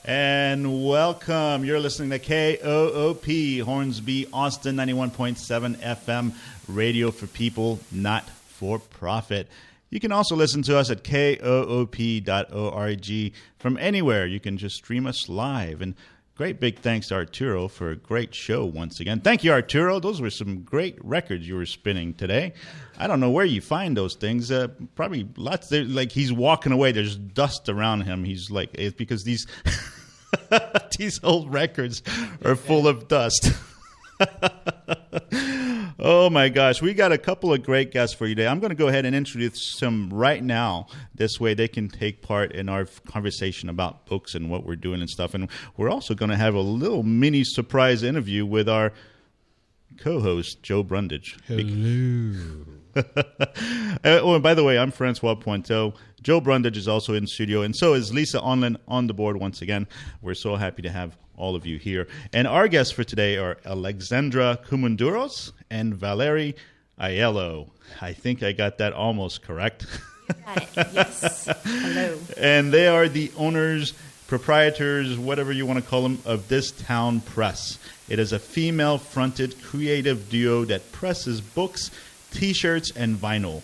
And welcome. You're listening to KOOP, Hornsby, Austin, 91.7 FM, radio for people, not for profit. You can also listen to us at koop.org from anywhere. You can just stream us live. And great big thanks to Arturo for a great show once again. Thank you, Arturo. Those were some great records you were spinning today. I don't know where you find those things. Probably lots. Like he's walking away. There's dust around him. He's like, it's because these these old records are full of dust. Oh my gosh, we got a couple of great guests for you today. I'm going to go ahead and introduce them right now. This way they can take part in our conversation about books and what we're doing and stuff. And we're also going to have a little mini surprise interview with our co-host, Joe Brundage. Hello. Oh, and by the way, I'm Francois Pointeau. Joe Brundage is also in the studio, and so is Lisa Onlin on the board once again. We're so happy to have all of you here. And our guests for today are Alexandra Koumoundouros and Valerie Aiello. I think I got that almost correct. Yes. Hello. And they are the owners, proprietors, whatever you want to call them, of This Town Press. It is a female-fronted creative duo that presses books, T-shirts, and vinyl.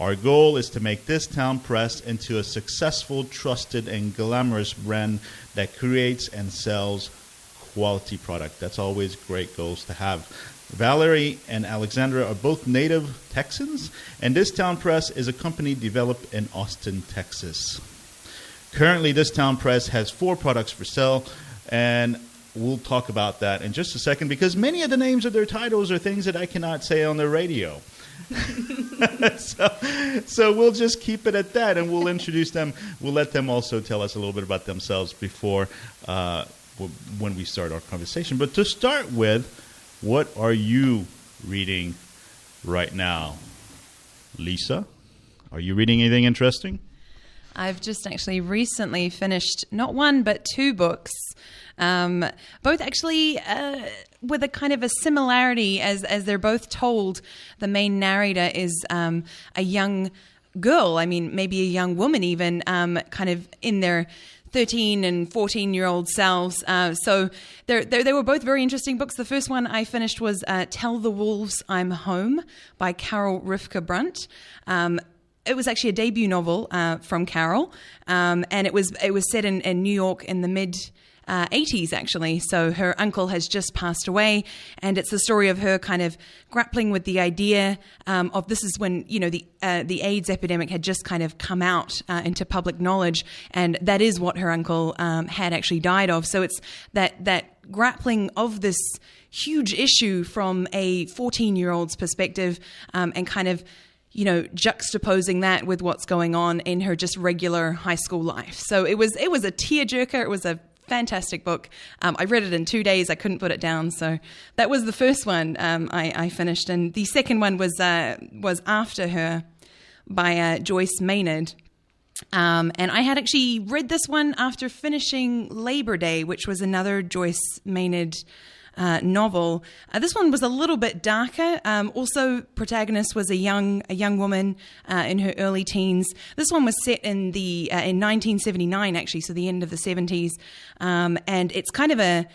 Our goal is to make This Town Press into a successful, trusted, and glamorous brand that creates and sells quality product. That's always great goals to have. Valerie and Alexandra are both native Texans, and This Town Press is a company developed in Austin, Texas. Currently, This Town Press has 4 products for sale, and we'll talk about that in just a second because many of the names of their titles are things that I cannot say on the radio. So we'll just keep it at that, and we'll introduce them. We'll let them also tell us a little bit about themselves before when we start our conversation. But to start with, what are you reading right now? Lisa, are you reading anything interesting? I've just actually recently finished not one but 2 books, both actually with a kind of a similarity as they're both told. The main narrator is a young girl, maybe a young woman even, kind of in their 13 and 14-year-old selves. So they were both very interesting books. The first one I finished was Tell the Wolves I'm Home by Carol Rivka Brunt. It was actually a debut novel from Carol, and it was set in New York in the mid-80s, actually. So her uncle has just passed away, and it's the story of her kind of grappling with the idea of this is when, the AIDS epidemic had just kind of come out into public knowledge, and that is what her uncle had actually died of. So it's that grappling of this huge issue from a 14-year-old's perspective, and kind of juxtaposing that with what's going on in her just regular high school life. So it was a tearjerker. It was a fantastic book. I read it in 2 days. I couldn't put it down. So that was the first one I finished. And the second one was After Her by Joyce Maynard. And I had actually read this one after finishing Labor Day, which was another Joyce Maynard novel. This one was a little bit darker. Also, protagonist was a young woman in her early teens. This one was set in 1979, actually, so the end of the 70s, and it's kind of a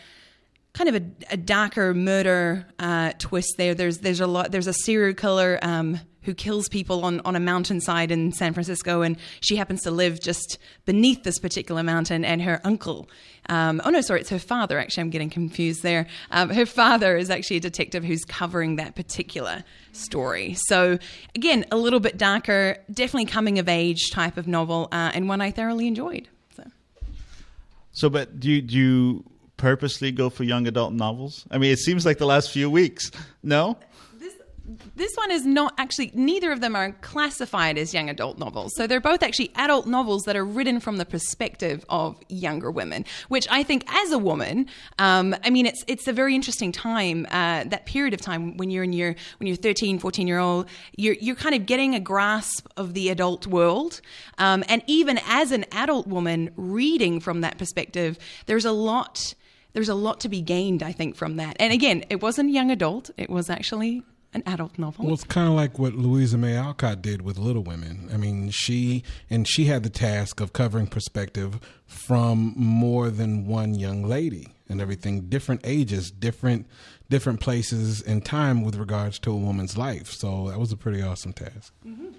darker murder twist there. There's a serial killer who kills people on a mountainside in San Francisco, and she happens to live just beneath this particular mountain, and her uncle, it's her father, actually, I'm getting confused there. Her father is actually a detective who's covering that particular story. So, again, a little bit darker, definitely coming-of-age type of novel, and one I thoroughly enjoyed. But do you purposely go for young adult novels? It seems like the last few weeks. No? This one is not actually, neither of them are classified as young adult novels. So they're both actually adult novels that are written from the perspective of younger women, which I think as a woman, it's a very interesting time, that period of time when you're 13, 14-year-old, you're kind of getting a grasp of the adult world. And even as an adult woman reading from that perspective, there's a lot to be gained, I think, from that. And again, it wasn't young adult. It was actually an adult novel. Well, it's kind of like what Louisa May Alcott did with Little Women. I mean, she had the task of covering perspective from more than one young lady and everything, different ages, different places in time with regards to a woman's life. So that was a pretty awesome task. Mm-hmm.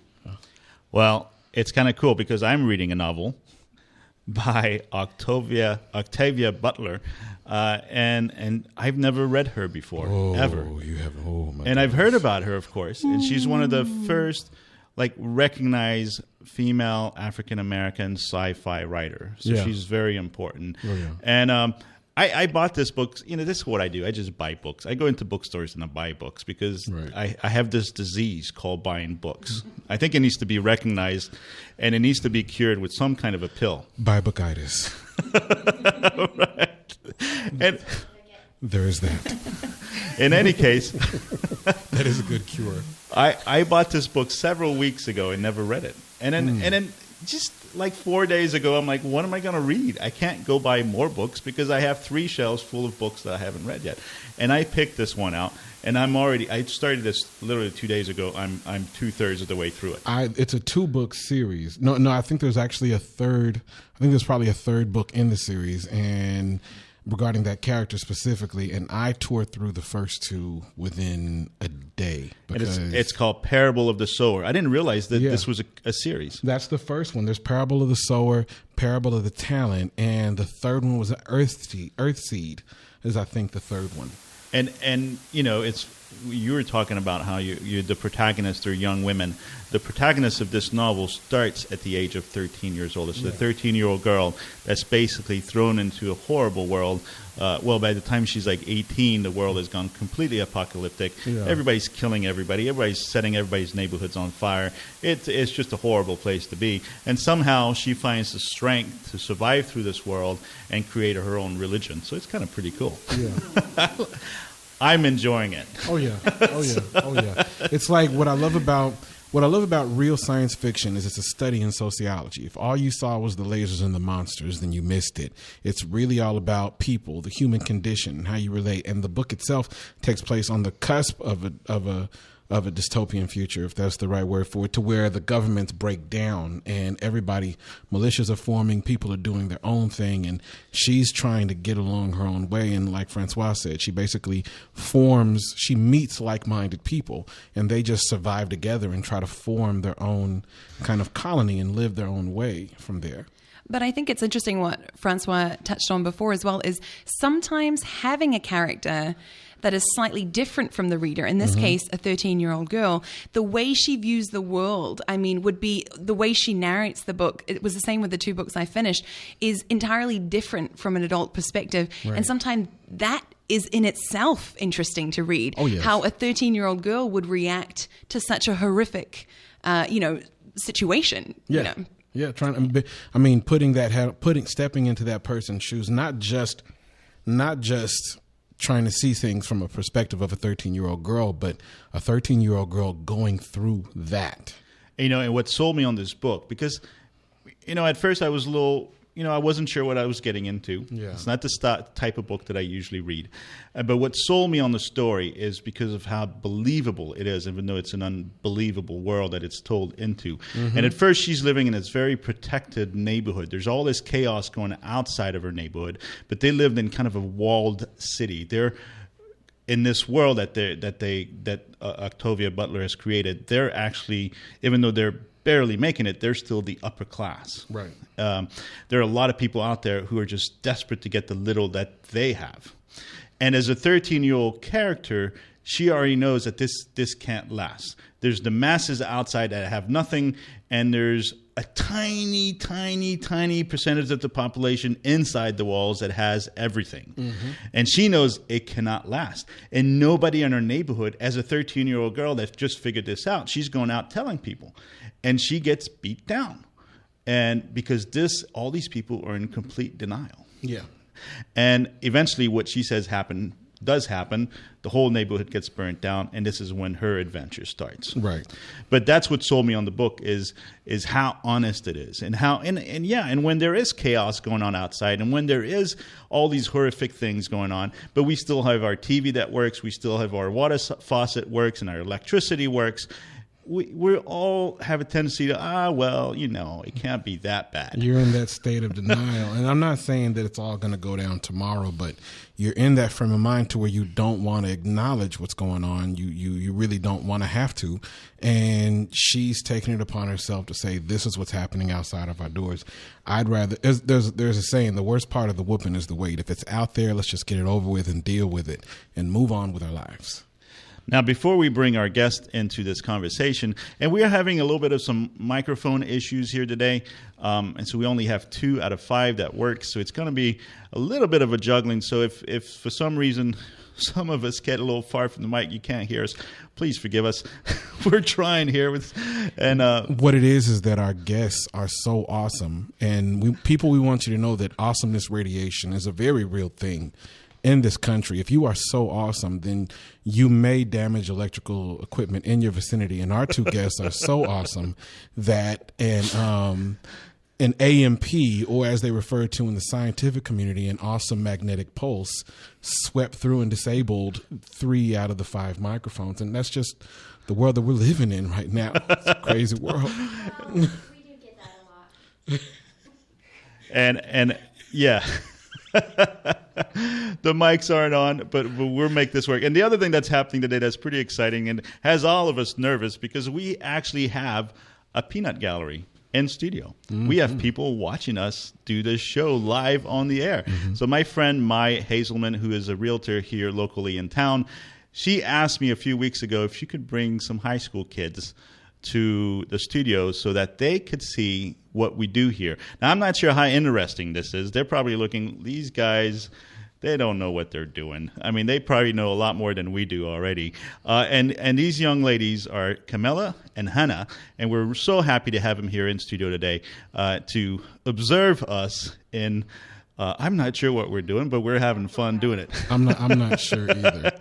Well, it's kind of cool because I'm reading a novel by Octavia Butler, and I've never read her before, ever. You have, oh my! And I've heard about her, of course, and she's one of the first, recognized female African American sci-fi writer. So she's very important. Oh, yeah. And I bought this book. This is what I do. I just buy books. I go into bookstores and I buy books because I have this disease called buying books. I think it needs to be recognized, and it needs to be cured with some kind of a pill. Buy bookitis. Right. And there is that. In any case, that is a good cure. I bought this book several weeks ago and never read it. And then just like 4 days ago, I'm like, what am I going to read? I can't go buy more books because I have 3 shelves full of books that I haven't read yet. And I picked this one out, and I started this literally 2 days ago. I'm 2/3 of the way through it. It's a 2-book series. No, I think there's actually a third. I think there's probably a third book in the series, and regarding that character specifically, and I tore through the first 2 within a day. Because it's called Parable of the Sower. I didn't realize that this was a series. That's the first one. There's Parable of the Sower, Parable of the Talent, and the third one was Earthseed is, I think, the third one. And it's, you were talking about how the protagonists are young women. The protagonist of this novel starts at the age of 13 years old. It's a 13-year-old girl that's basically thrown into a horrible world. By the time she's like 18, the world has gone completely apocalyptic. Yeah. Everybody's killing everybody. Everybody's setting everybody's neighborhoods on fire. It's just a horrible place to be. And somehow she finds the strength to survive through this world and create her own religion. So it's kind of pretty cool. Yeah. I'm enjoying it. Oh yeah. It's like what I love about real science fiction is it's a study in sociology. If all you saw was the lasers and the monsters, then you missed it. It's really all about people, the human condition, how you relate. And the book itself takes place on the cusp of a dystopian future, if that's the right word for it, to where the governments break down and militias are forming, people are doing their own thing, and she's trying to get along her own way. And like Francois said, she basically she meets like-minded people, and they just survive together and try to form their own kind of colony and live their own way from there. But I think it's interesting what Francois touched on before as well, is sometimes having a character that is slightly different from the reader, in this case, a 13-year-old girl, the way she views the world, would be the way she narrates the book. It was the same with the 2 books I finished, is entirely different from an adult perspective. Right. And sometimes that is in itself interesting to read. Oh, yes. How a 13-year-old girl would react to such a horrific, situation. Yeah. Yeah. Stepping into that person's shoes, not just trying to see things from a perspective of a 13-year-old girl, but a 13-year-old girl going through that. And what sold me on this book, because, at first I was a little, I wasn't sure what I was getting into. Yeah. It's not the type of book that I usually read. But what sold me on the story is because of how believable it is, even though it's an unbelievable world that it's told into. Mm-hmm. And at first she's living in this very protected neighborhood. There's all this chaos going outside of her neighborhood, but they lived in kind of a walled city. They're in this world that Octavia Butler has created. They're actually, even though they're barely making it, they're still the upper class. Right. There are a lot of people out there who are just desperate to get the little that they have. And as a 13-year-old character, she already knows that this can't last. There's the masses outside that have nothing, and there's a tiny, tiny, tiny percentage of the population inside the walls that has everything. Mm-hmm. And she knows it cannot last. And nobody in her neighborhood, as a 13-year-old girl that's just figured this out, she's going out telling people. And she gets beat down. And because all these people are in complete denial. Yeah. And eventually what she says happened does happen, the whole neighborhood gets burnt down, and this is when her adventure starts. Right. But that's what sold me on the book is how honest it is, and how and when there is chaos going on outside, and when there is all these horrific things going on, but we still have our TV that works, we still have our water faucet works, and our electricity works. We all have a tendency to, well, it can't be that bad. You're in that state of denial. And I'm not saying that it's all going to go down tomorrow, but you're in that frame of mind to where you don't want to acknowledge what's going on. You really don't want to have to. And she's taking it upon herself to say, this is what's happening outside of our doors. I'd rather, there's a saying, the worst part of the whooping is the wait. If it's out there, let's just get it over with and deal with it and move on with our lives. Now, before we bring our guest into this conversation, and we are having a little bit of some microphone issues here today, and so we only have 2 out of 5 that work, so it's going to be a little bit of a juggling. So if for some reason some of us get a little far from the mic, you can't hear us, please forgive us. We're trying here. What it is that our guests are so awesome, and we want you to know that awesomeness radiation is a very real thing in this country. If you are so awesome, then you may damage electrical equipment in your vicinity. And our 2 guests are so awesome that an AMP, or as they refer to in the scientific community, an awesome magnetic pulse, swept through and disabled 3 out of the 5 microphones. And that's just the world that we're living in right now. It's a crazy world. We do get that a lot. And yeah. The mics aren't on, but we'll make this work. And the other thing that's happening today that's pretty exciting and has all of us nervous, because we actually have a peanut gallery in studio. Mm-hmm. We have people watching us do this show live on the air. Mm-hmm. So my friend Mai Hazelman, who is a realtor here locally in town, she asked me a few weeks ago if she could bring some high school kids to the studio so that they could see what we do here. Now, I'm not sure how interesting this is. They're probably looking, these guys, they don't know what they're doing. I mean, they probably know a lot more than we do already. And these young ladies are Camilla and Hannah, and we're so happy to have them here in studio today to observe us in I'm not sure what we're doing, but we're having fun doing it. I'm not sure either.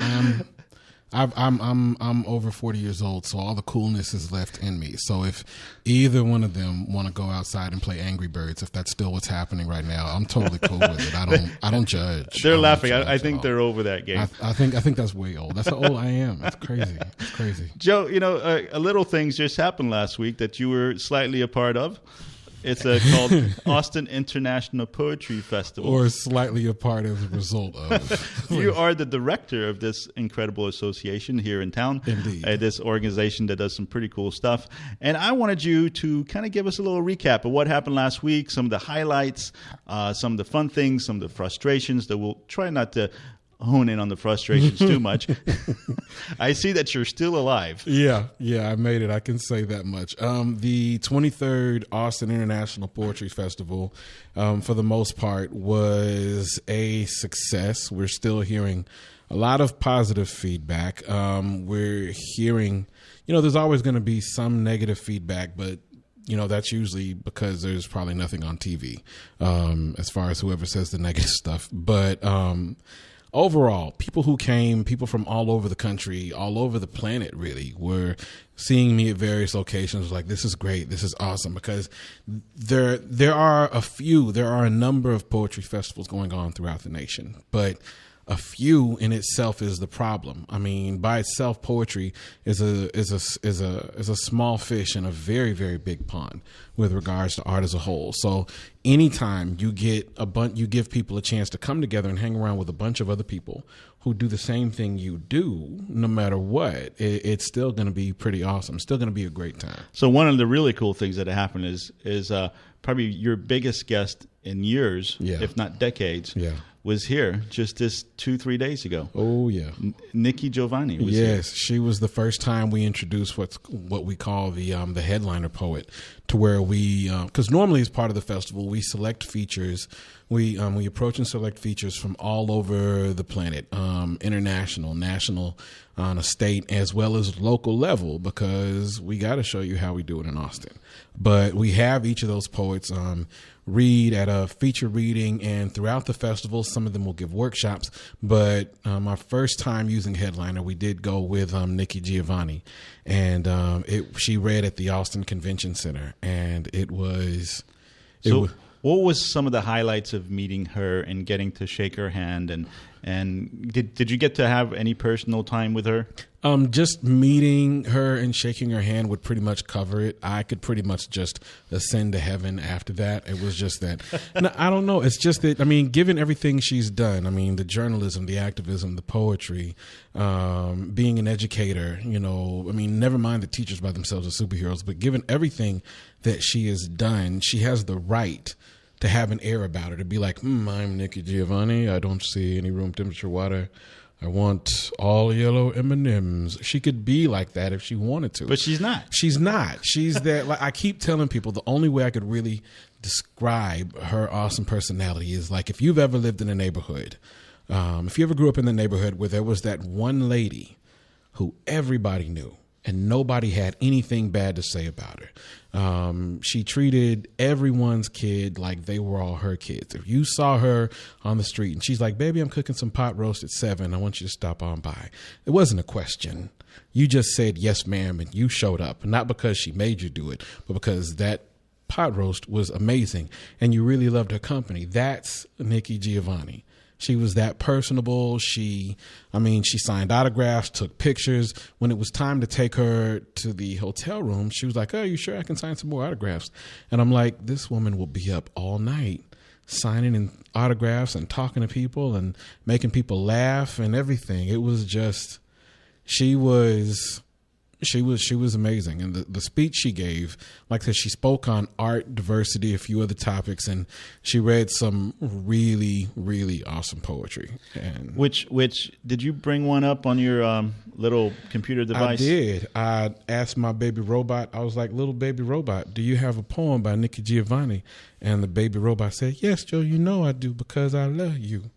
I'm over 40 years old, so all the coolness is left in me. So if either one of them want to go outside and play Angry Birds, if that's still what's happening right now, I'm totally cool with it. I don't judge. They're laughing. I think they're over that game. I think that's way old. That's how old I am. It's crazy. It's crazy. Joe, a little things just happened last week that you were slightly a part of. It's called Austin International Poetry Festival. Or slightly a part of the result of. You are the director of this incredible association here in town. Indeed. This organization that does some pretty cool stuff. And I wanted you to kind of give us a little recap of what happened last week, some of the highlights, some of the fun things, some of the frustrations that we'll try not to hone in on the frustrations too much. I see that you're still alive. Yeah, I made it. I can say that much. The 23rd Austin International Poetry Festival, for the most part, was a success. We're still hearing a lot of positive feedback. We're hearing, there's always going to be some negative feedback, but that's usually because there's probably nothing on TV, as far as whoever says the negative stuff. But overall, people who came, people from all over the country, all over the planet, really, were seeing me at various locations like, this is great, this is awesome, because there are a number of poetry festivals going on throughout the nation, but a few in itself is the problem. I mean, by itself, poetry is a small fish in a very, very big pond with regards to art as a whole. So anytime you give people a chance to come together and hang around with a bunch of other people who do the same thing you do, no matter what, it's still going to be pretty awesome. It's still going to be a great time. So one of the really cool things that happened is probably your biggest guest in years, if not decades, was here just this 2-3 days ago. Oh yeah, Nikki Giovanni was here. Yes, she was the first time we introduced what we call the headliner poet, to where we because normally as part of the festival we select features. We approach and select features from all over the planet, international, national, on a state as well as local level, because we got to show you how we do it in Austin. But we have each of those poets read at a feature reading, and throughout the festival, some of them will give workshops. But my first time using Headliner, we did go with Nikki Giovanni, and she read at the Austin Convention Center, and it was. What was some of the highlights of meeting her and getting to shake her hand, and did you get to have any personal time with her? Just meeting her and shaking her hand would pretty much cover it. I could pretty much just ascend to heaven after that. It was just that. And I don't know. It's just that, I mean, given everything she's done, I mean, the journalism, the activism, the poetry, being an educator, you know, I mean, never mind the teachers by themselves are superheroes, but given everything that she has done, she has the right to have an air about her, to be like, I'm Nikki Giovanni. I don't see any room temperature water. I want all yellow M&Ms. She could be like that if she wanted to. But she's not. She's not. She's that. Like, I keep telling people, the only way I could really describe her awesome personality is like, if you've ever lived in a neighborhood, if you ever grew up in the neighborhood where there was that one lady who everybody knew and nobody had anything bad to say about her. She treated everyone's kid like they were all her kids. If you saw her on the street and she's like, baby, I'm cooking some pot roast at 7. I want you to stop on by. It wasn't a question. You just said, yes, ma'am, and you showed up. Not because she made you do it, but because that pot roast was amazing and you really loved her company. That's Nikki Giovanni. She was that personable. She signed autographs, took pictures. When it was time to take her to the hotel room, she was like, oh, you sure I can sign some more autographs? And I'm like, this woman will be up all night signing in autographs and talking to people and making people laugh and everything. It was just, she was amazing. And the speech she gave, like I said, she spoke on art, diversity, a few other topics, and she read some really, really awesome poetry. And Which did you bring one up on your little computer device? I did. I asked my baby robot, I was like, little baby robot, do you have a poem by Nikki Giovanni? And the baby robot said, yes, Joe, you know I do, because I love you.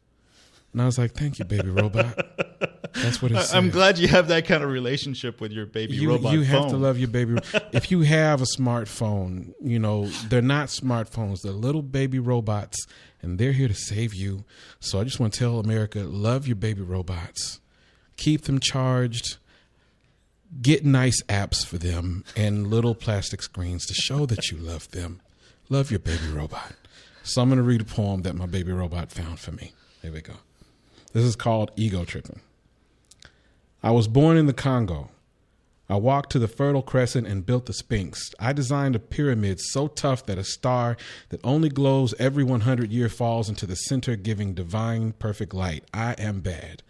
And I was like, thank you, baby robot. That's what it said. I'm glad you have that kind of relationship with your baby robot. You have to love your baby. If you have a smartphone, you know, they're not smartphones. They're little baby robots, and they're here to save you. So I just want to tell America, love your baby robots. Keep them charged. Get nice apps for them and little plastic screens to show that you love them. Love your baby robot. So I'm going to read a poem that my baby robot found for me. Here we go. This is called Ego Tripping. I was born in the Congo. I walked to the Fertile Crescent and built the Sphinx. I designed a pyramid so tough that a star that only glows every 100 years falls into the center, giving divine perfect light. I am bad.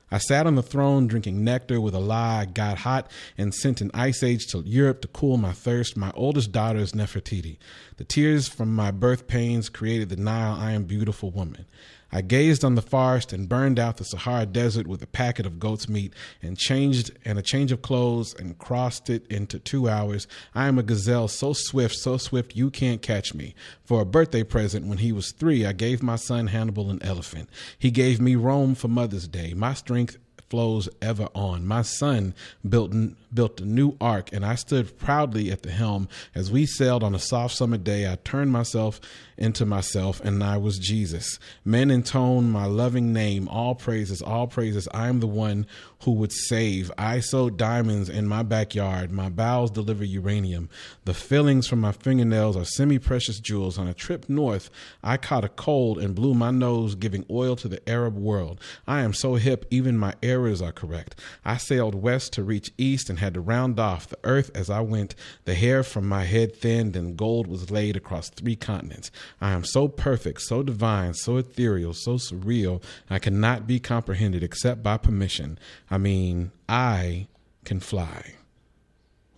I sat on the throne drinking nectar with a lie, got hot, and sent an ice age to Europe to cool my thirst. My oldest daughter is Nefertiti. The tears from my birth pains created the Nile. I am beautiful woman. I gazed on the forest and burned out the Sahara Desert with a packet of goat's meat and a change of clothes and crossed it into 2 hours. I am a gazelle so swift you can't catch me. For a birthday present when he was 3, I gave my son Hannibal an elephant. He gave me Rome for Mother's Day. My strength flows ever on. My son built a new ark, and I stood proudly at the helm. As we sailed on a soft summer day, I turned myself into myself, and I was Jesus. Men intone my loving name, all praises, I am the one who would save. I sowed diamonds in my backyard. My bowels deliver uranium. The fillings from my fingernails are semi-precious jewels. On a trip north, I caught a cold and blew my nose, giving oil to the Arab world. I am so hip, even my errors are correct. I sailed west to reach east and had to round off the earth as I went. The hair from my head thinned and gold was laid across 3 continents. I am so perfect, so divine, so ethereal, so surreal, I cannot be comprehended except by permission. I mean, I can fly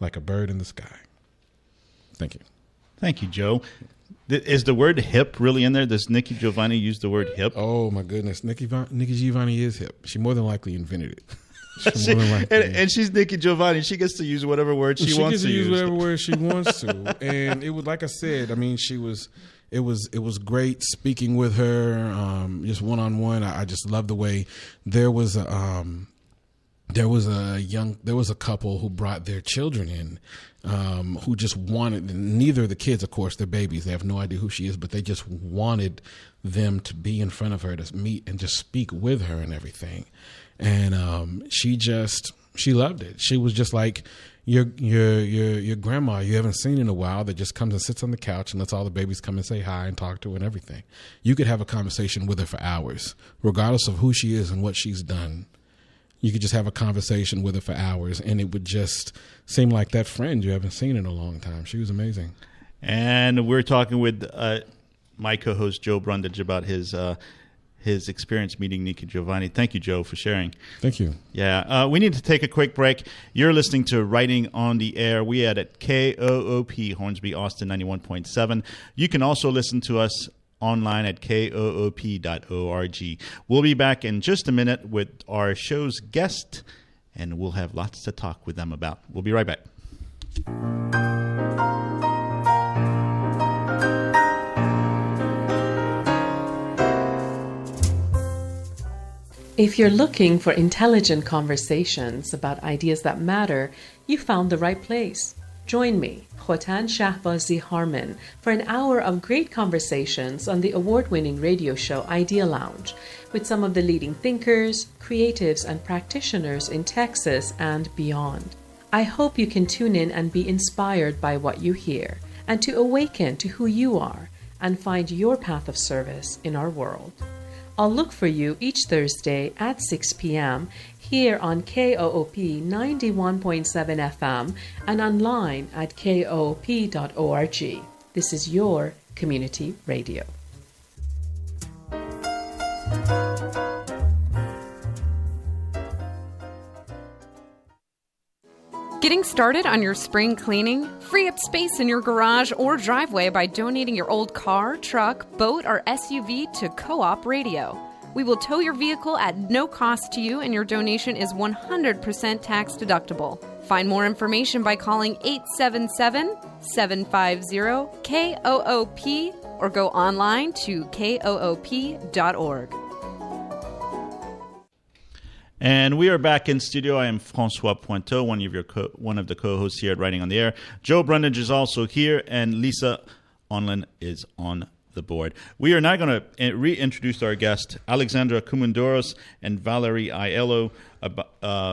like a bird in the sky. Thank you. Thank you, Joe. Is the word hip really in there? Does Nikki Giovanni use the word hip? Oh, my goodness. Nikki Giovanni is hip. She more than likely invented it. And she's Nikki Giovanni. She gets to use whatever word she wants to use. Whatever word she wants to. And it was, like I said, I mean, it was great speaking with her, just one-on-one. I just love the way there was there was a couple who brought their children in, who just wanted, neither of the kids, of course, they're babies. They have no idea who she is, but they just wanted them to be in front of her to meet and just speak with her and everything. And she loved it. She was just like your grandma you haven't seen in a while that just comes and sits on the couch and lets all the babies come and say hi and talk to her and everything. You could have a conversation with her for hours, regardless of who she is and what she's done. You could just have a conversation with her for hours, and it would just seem like that friend you haven't seen in a long time. She was amazing. And we're talking with my co-host Joe Brundage about his experience meeting Nika Giovanni. Thank you, Joe, for sharing. Thank you. Yeah, we need to take a quick break. You're listening to Writing on the Air. We are at KOOP, Hornsby, Austin 91.7. You can also listen to us online at koop.org. We'll be back in just a minute with our show's guest, and we'll have lots to talk with them about. We'll be right back. If you're looking for intelligent conversations about ideas that matter, you found the right place. Join me, Khotan Shahbazi Harman, for an hour of great conversations on the award-winning radio show Idea Lounge with some of the leading thinkers, creatives, and practitioners in Texas and beyond. I hope you can tune in and be inspired by what you hear and to awaken to who you are and find your path of service in our world. I'll look for you each Thursday at 6 p.m. here on KOOP 91.7 FM and online at koop.org. This is your community radio. Getting started on your spring cleaning? Free up space in your garage or driveway by donating your old car, truck, boat, or SUV to Co-op Radio. We will tow your vehicle at no cost to you, and your donation is 100% tax deductible. Find more information by calling 877-750-KOOP or go online to koop.org. And we are back in studio. I am Francois Pointeau, one of the co-hosts here at Writing on the Air. Joe Brundage is also here, and Lisa Onlin is on the board. We are now going to reintroduce our guest, Alexandra Koumoundouros and Valerie Aiello,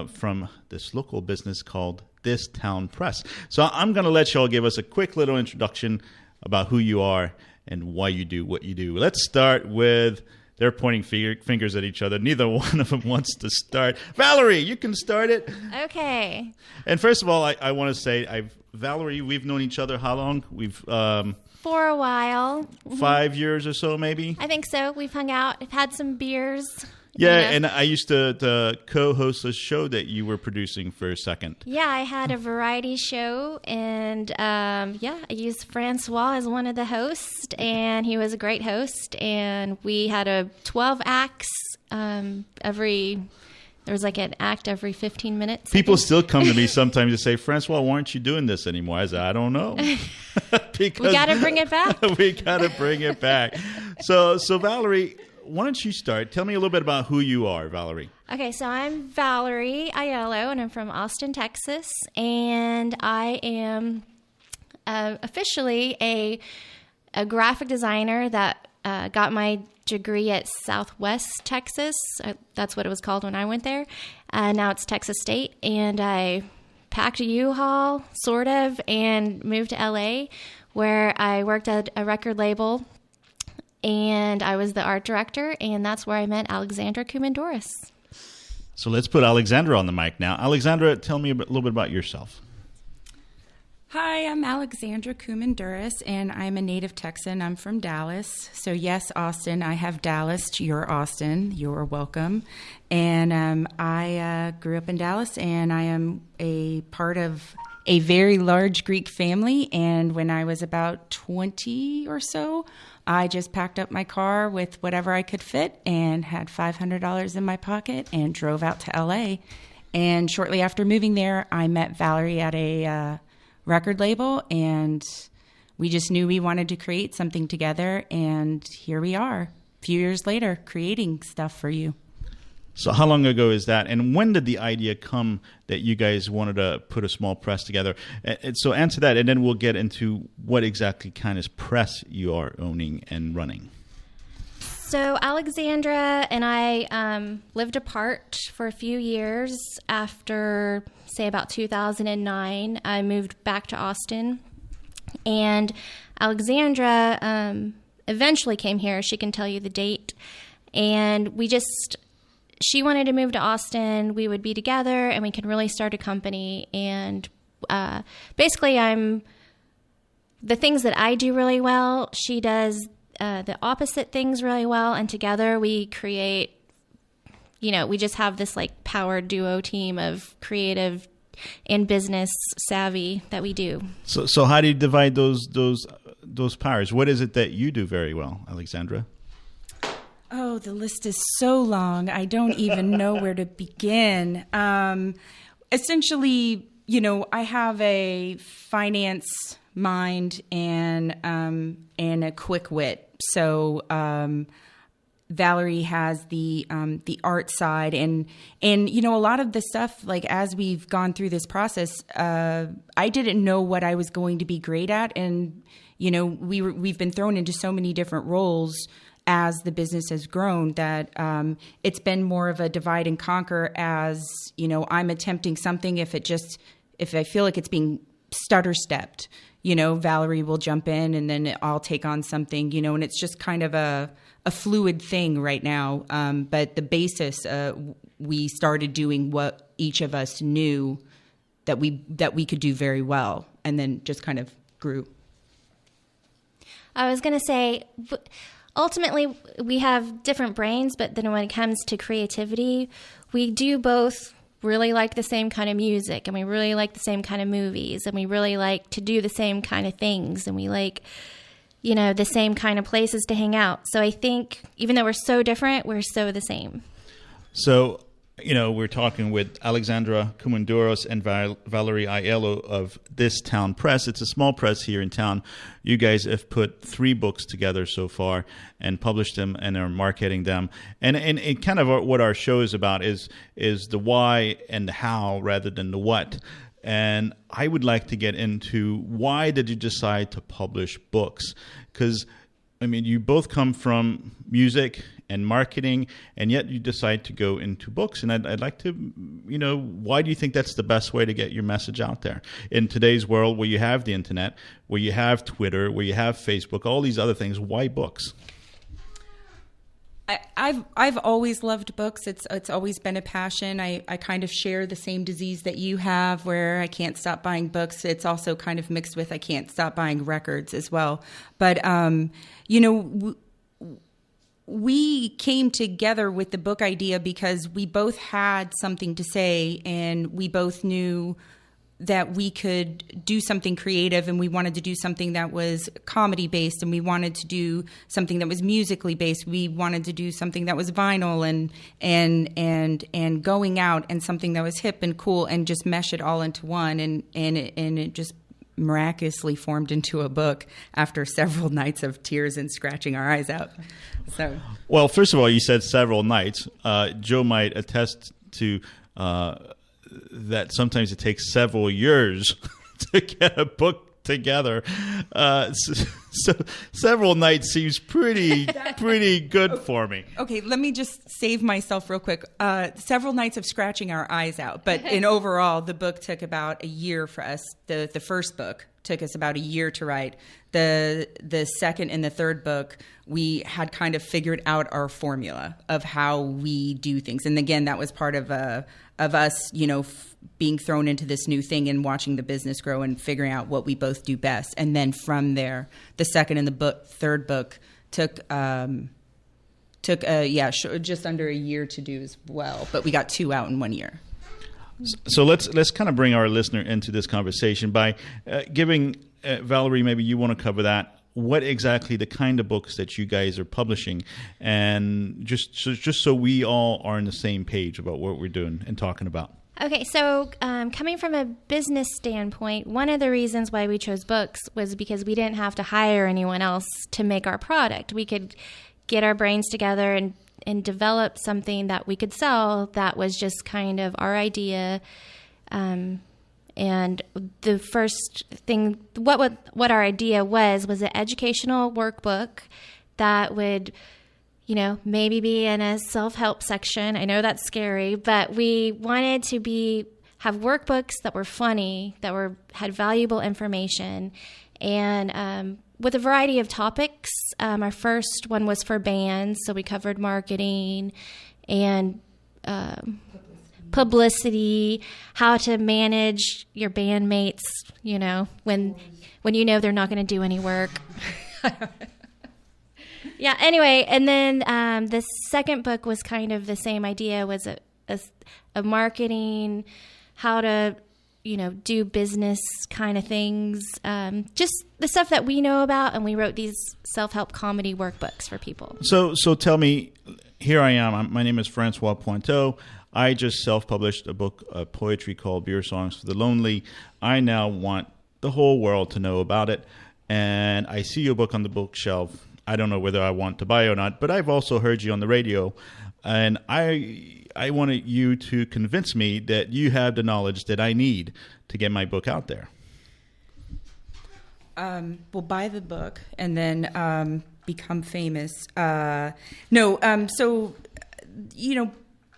from this local business called This Town Press. So I'm going to let you all give us a quick little introduction about who you are and why you do what you do. Let's start with... They're pointing fingers at each other. Neither one of them wants to start. Valerie, you can start it. Okay. And first of all, I want to say, Valerie, we've known each other how long? We've For a while. 5 years or so, maybe? I think so. We've hung out. I've had some beers. Yeah, and I used to co-host a show that you were producing for a second. Yeah, I had a variety show, and I used Francois as one of the hosts, and he was a great host, and we had 12 acts there was like an act every 15 minutes. People still come to me sometimes to say, Francois, why aren't you doing this anymore? I say, I don't know. We got to bring it back. We got to bring it back. So Valerie... Why don't you start? Tell me a little bit about who you are, Valerie. Okay, so I'm Valerie Aiello, and I'm from Austin, Texas, and I am officially a graphic designer that got my degree at Southwest Texas. That's what it was called when I went there. Now it's Texas State, and I packed a U-Haul, sort of, and moved to LA, where I worked at a record label. And I was the art director, and that's where I met Alexandra Koumoundouros. So let's put Alexandra on the mic now. Alexandra, tell me a little bit about yourself. Hi, I'm Alexandra Koumoundouros, and I'm a native Texan. I'm from Dallas. So yes, Austin, I have Dallas. You're Austin. You're welcome. And I grew up in Dallas, and I am a part of a very large Greek family. And when I was about 20 or so, I just packed up my car with whatever I could fit and had $500 in my pocket and drove out to LA. And shortly after moving there, I met Valerie at a record label, and we just knew we wanted to create something together. And here we are, a few years later, creating stuff for you. So how long ago is that? And when did the idea come that you guys wanted to put a small press together? So answer that, and then we'll get into what exactly kind of press you are owning and running. So Alexandra and I lived apart for a few years. After, say, about 2009, I moved back to Austin. And Alexandra eventually came here. She can tell you the date. And she wanted to move to Austin. We would be together and we could really start a company. And basically, the things that I do really well, she does the opposite things really well. And together we create, we just have this like power duo team of creative and business savvy that we do. So how do you divide those powers? What is it that you do very well, Alexandra? Oh, the list is so long. I don't even know where to begin. Essentially, I have a finance mind and a quick wit. So Valerie has the art side, and a lot of the stuff, like as we've gone through this process, I didn't know what I was going to be great at, and we've been thrown into so many different roles as the business has grown that it's been more of a divide and conquer. As I'm attempting something, if I feel like it's being stutter stepped, Valerie will jump in, and then I'll take on something, and it's just kind of a fluid thing right now. But the basis, we started doing what each of us knew that we could do very well, and then just kind of grew. I was going to say, ultimately, we have different brains, but then when it comes to creativity, we do both really like the same kind of music, and we really like the same kind of movies, and we really like to do the same kind of things, and we like, the same kind of places to hang out. So I think even though we're so different, we're so the same. So, we're talking with Alexandra Koumoundouros and Valerie Aiello of This Town Press. It's a small press here in town. You guys have put 3 books together so far and published them and are marketing them. And kind of what our show is about is the why and the how rather than the what. And I would like to get into, why did you decide to publish books? Because, you both come from music and marketing, and yet you decide to go into books. And I'd like to, why do you think that's the best way to get your message out there? In today's world where you have the internet, where you have Twitter, where you have Facebook, all these other things, why books? I've always loved books. It's always been a passion. I kind of share the same disease that you have, where I can't stop buying books. It's also kind of mixed with I can't stop buying records as well. But we came together with the book idea because we both had something to say, and we both knew that we could do something creative, and we wanted to do something that was comedy based, and we wanted to do something that was musically based. We wanted to do something that was vinyl and going out, and something that was hip and cool, and just mesh it all into one, and it just miraculously formed into a book after several nights of tears and scratching our eyes out. So, well, first of all, you said several nights. Joe might attest to that sometimes it takes several years to get a book together. So several nights seems pretty good for me. Okay, let me just save myself real quick. Several nights of scratching our eyes out, but in overall, the book took about a year for us. The first book took us about a year to write. The second and the third book, we had kind of figured out our formula of how we do things, and again, that was part of us, being thrown into this new thing and watching the business grow and figuring out what we both do best. And then from there, the second and the third book took just under a year to do as well. But we got 2 out in 1 year. So let's kind of bring our listener into this conversation by giving Valerie, maybe you want to cover that. What exactly the kind of books that you guys are publishing, and just so we all are on the same page about what we're doing and talking about. Okay, so coming from a business standpoint, one of the reasons why we chose books was because we didn't have to hire anyone else to make our product. We could get our brains together and develop something that we could sell that was just kind of our idea. And the first thing, what our idea was an educational workbook that would, maybe be in a self-help section. I know that's scary, but we wanted to have workbooks that were funny, that had valuable information, and with a variety of topics. Our first one was for bands, so we covered marketing and publicity, how to manage your bandmates, when they're not going to do any work. Yeah, anyway, and then the second book was kind of the same idea, was a marketing, how to, do business kind of things, just the stuff that we know about, and we wrote these self-help comedy workbooks for people. So tell me, here I am. My name is Francois Pointeau. I just self-published a book of poetry called Beer Songs for the Lonely. I now want the whole world to know about it, and I see your book on the bookshelf. I don't know whether I want to buy it or not, but I've also heard you on the radio, and I wanted you to convince me that you have the knowledge that I need to get my book out there. Well, buy the book and then become famous.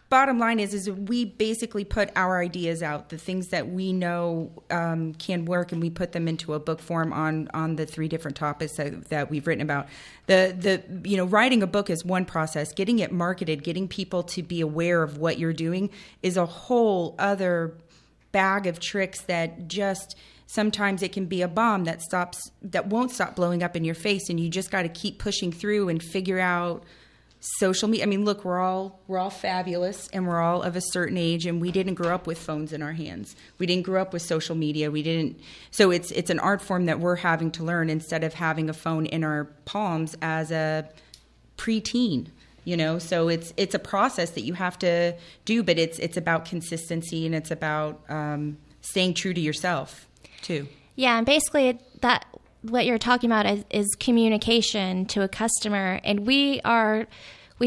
Bottom line is we basically put our ideas out, the things that we know can work, and we put them into a book form on the 3 different topics that we've written about. Writing a book is one process. Getting it marketed, getting people to be aware of what you're doing is a whole other bag of tricks that just sometimes it can be a bomb that won't stop blowing up in your face, and you just got to keep pushing through and figure out social media. I mean, look, we're all fabulous, and we're all of a certain age, and we didn't grow up with phones in our hands. We didn't grow up with social media. So it's an art form that we're having to learn instead of having a phone in our palms as a preteen. So it's a process that you have to do, but it's about consistency, and it's about staying true to yourself too. Yeah, and basically what you're talking about is communication to a customer, and we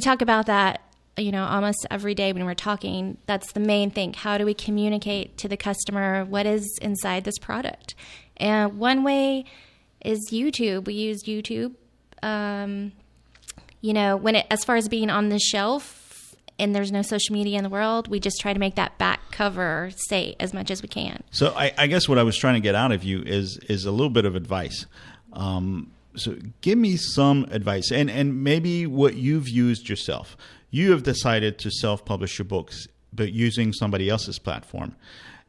talk about that, almost every day when we're talking. That's the main thing. How do we communicate to the customer what is inside this product? And one way is YouTube. We use YouTube. As far as being on the shelf and there's no social media in the world, we just try to make that back cover stay as much as we can. So I guess what I was trying to get out of you is a little bit of advice. So give me some advice, and maybe what you've used yourself. You have decided to self-publish your books, but using somebody else's platform.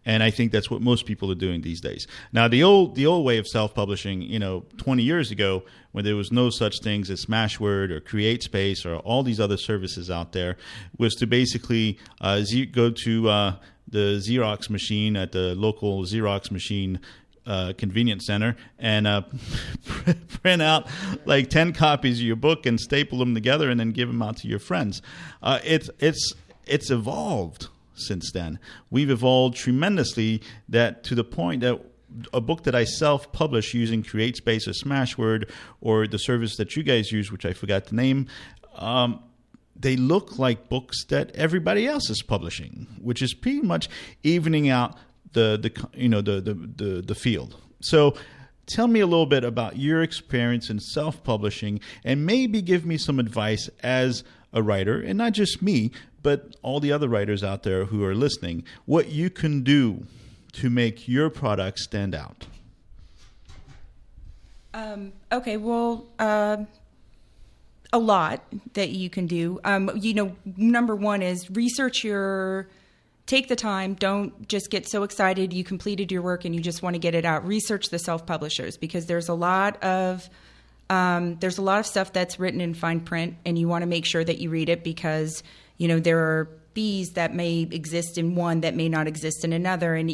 And I think that's what most people are doing these days. Now, the old way of self-publishing, 20 years ago, when there was no such things as Smashword or CreateSpace or all these other services out there, was to basically go to the Xerox machine at the local Xerox machine convenience center and print out like 10 copies of your book and staple them together and then give them out to your friends. It's evolved since then. We've evolved tremendously, that to the point that a book that I self-publish using CreateSpace or Smashword or the service that you guys use, which I forgot the name, they look like books that everybody else is publishing, which is pretty much evening out the field. So tell me a little bit about your experience in self-publishing, and maybe give me some advice as a writer, and not just me, but all the other writers out there who are listening, what you can do to make your product stand out. Okay, well, a lot that you can do. Number one is take the time. Don't just get so excited you completed your work and you just want to get it out. Research the self-publishers, because there's a lot of stuff that's written in fine print, and you want to make sure that you read it, because there are fees that may exist in one that may not exist in another, and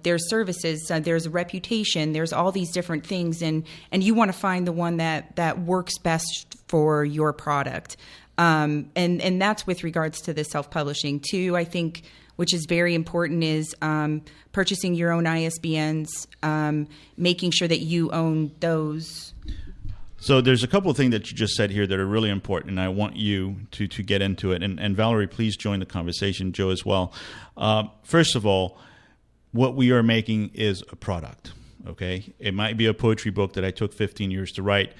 there's services, there's a reputation, there's all these different things, and you want to find the one that works best for your product, and that's with regards to the self-publishing too. I think, which is very important, is purchasing your own ISBNs, making sure that you own those. So there's a couple of things that you just said here that are really important, and I want you to get into it. And Valerie, please join the conversation, Joe as well. First of all, what we are making is a product, okay? It might be a poetry book that I took 15 years to write,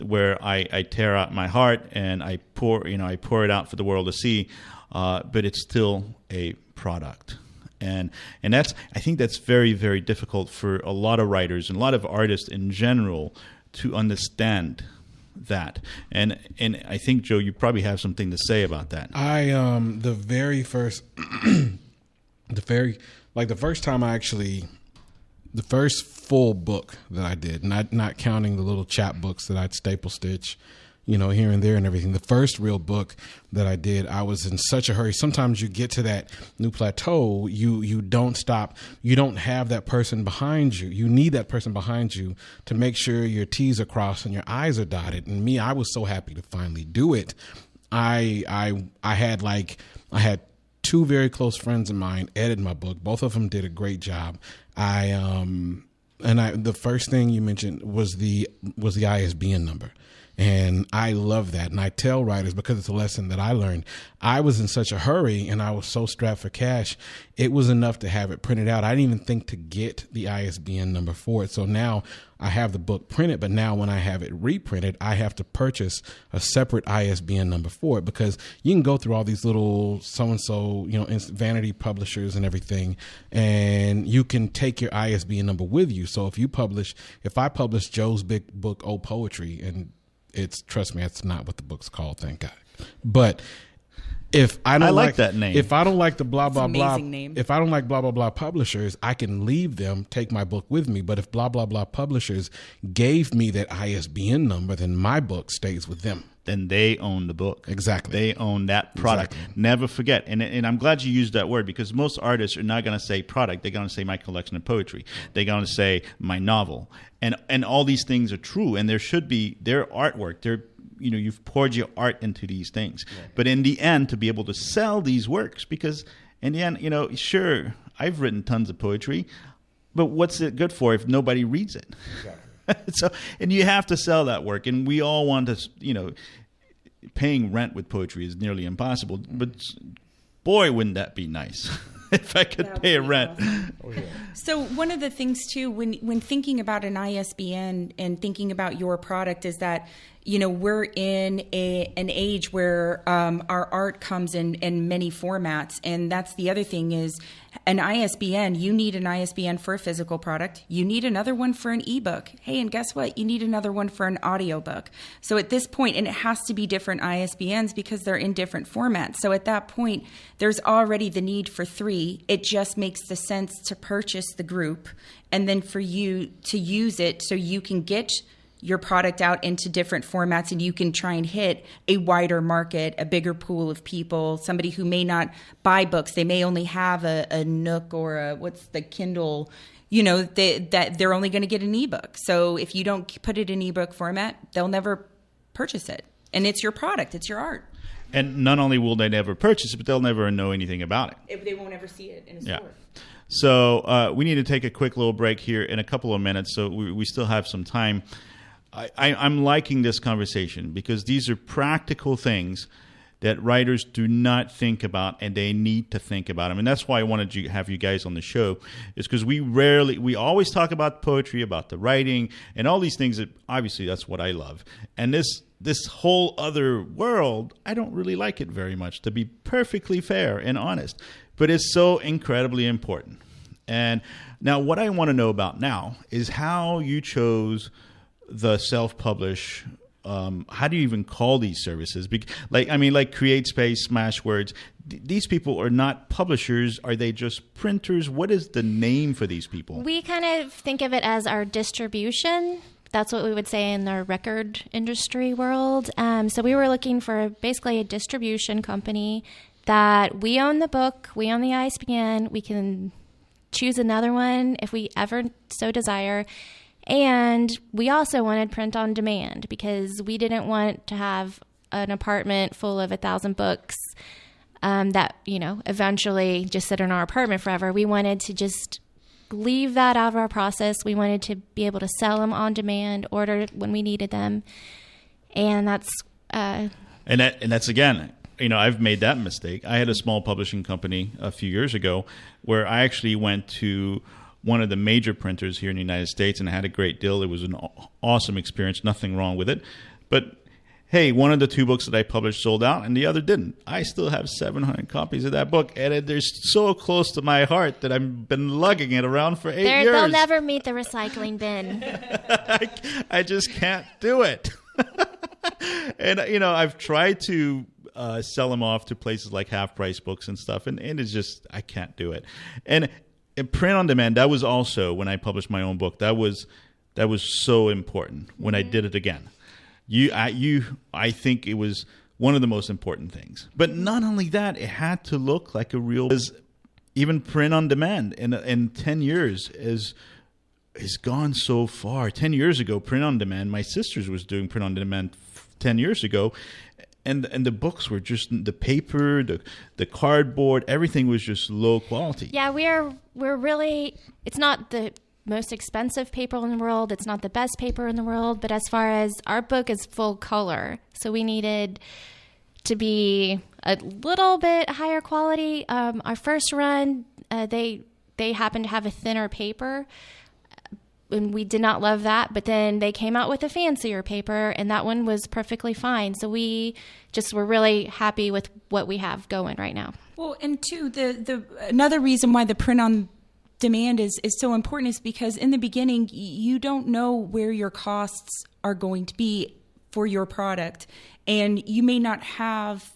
where I tear out my heart and I pour it out for the world to see, but it's still a product. And I think that's very, very difficult for a lot of writers and a lot of artists in general to understand that. And I think, Joe, you probably have something to say about that. The first full book that I did, not counting the little chapbooks that I'd staple stitch, here and there and everything. The first real book that I did, I was in such a hurry. Sometimes you get to that new plateau, you don't stop. You don't have that person behind you. You need that person behind you to make sure your T's are crossed and your I's are dotted. And me, I was so happy to finally do it. I had two very close friends of mine edit my book. Both of them did a great job. The first thing you mentioned was the ISBN number. And I love that. And I tell writers, because it's a lesson that I learned, I was in such a hurry and I was so strapped for cash, it was enough to have it printed out. I didn't even think to get the ISBN number for it. So now I have the book printed, but now when I have it reprinted, I have to purchase a separate ISBN number for it, because you can go through all these little so-and-so, vanity publishers and everything, and you can take your ISBN number with you. So if I publish Joe's big book, Old Poetry, and trust me, that's not what the book's called, thank God. But if I don't like that name, if I don't like the blah blah blah, name. if I don't like blah blah blah publishers, I can leave them, take my book with me. But if blah blah blah publishers gave me that ISBN number, then my book stays with them. Then they own the book. Exactly. They own that product. Exactly. Never forget. And I'm glad you used that word, because most artists are not going to say product. They're going to say my collection of poetry. They're going to say my novel. And all these things are true. And there should be their artwork. You've poured your art into these things. Yeah. But in the end, to be able to sell these works, because in the end, sure, I've written tons of poetry, but what's it good for if nobody reads it? Exactly. And you have to sell that work, and we all want to, paying rent with poetry is nearly impossible. But boy, wouldn't that be nice if I could pay a rent. Awesome. Oh, yeah. So one of the things too, when thinking about an ISBN and thinking about your product, is that we're in an age where our art comes in many formats, and that's the other thing is an ISBN. You need an ISBN for a physical product. You need another one for an ebook. Hey, and guess what? You need another one for an audiobook. So at this point, and it has to be different ISBNs because they're in different formats. So at that point, there's already the need for 3. It just makes the sense to purchase the group and then for you to use it so you can get your product out into different formats, and you can try and hit a wider market, a bigger pool of people, somebody who may not buy books. They may only have a Nook or what's the Kindle, that they're only going to get an ebook. So if you don't put it in ebook format, they'll never purchase it. And it's your product, it's your art. And not only will they never purchase it, but they'll never know anything about it. If they won't ever see it in a store. So we need to take a quick little break here in a couple of minutes, so we still have some time. I'm liking this conversation because these are practical things that writers do not think about, and they need to think about them. And that's why I wanted to have you guys on the show, is because we always talk about poetry, about the writing, and all these things that obviously that's what I love. And this whole other world, I don't really like it very much, to be perfectly fair and honest. But it's so incredibly important. And now what I want to know about now is how you chose the self-publish. How do you even call these services? Like Create Space, Smashwords. These people are not publishers. Are they just printers? What is the name for these people? We kind of think of it as our distribution. That's what we would say in the record industry world. So we were looking for basically a distribution company that we own the book, we own the ISBN, we can choose another one if we ever so desire. And we also wanted print on demand because we didn't want to have an apartment full of 1,000 books that, eventually just sit in our apartment forever. We wanted to just leave that out of our process. We wanted to be able to sell them on demand, order when we needed them. And that's... And that's, again, I've made that mistake. I had a small publishing company a few years ago where I actually went to one of the major printers here in the United States and I had a great deal. It was an awesome experience, nothing wrong with it. But hey, one of the 2 books that I published sold out and the other didn't. I still have 700 copies of that book, and they're so close to my heart that I've been lugging it around for 8 years. They'll never meet the recycling bin. I just can't do it. And, I've tried to sell them off to places like Half Price Books and stuff, and it's just, I can't do it. And print on demand, that was also, when I published my own book, that was so important when I did it again. I think it was one of the most important things. But not only that, it had to look like a real. Even print on demand in 10 years has gone so far. 10 years ago, print on demand. My sisters was doing print on demand 10 years ago, and the books were just the paper, the cardboard, everything was just low quality. Yeah, we're really. It's not the most expensive paper in the world. It's not the best paper in the world, but as far as our book is full color, so we needed to be a little bit higher quality. Our first run, they happened to have a thinner paper, and we did not love that. But then they came out with a fancier paper, and that one was perfectly fine. So we just were really happy with what we have going right now. Well, and two, the another reason why the print on demand is so important is because in the beginning you don't know where your costs are going to be for your product, and you may not have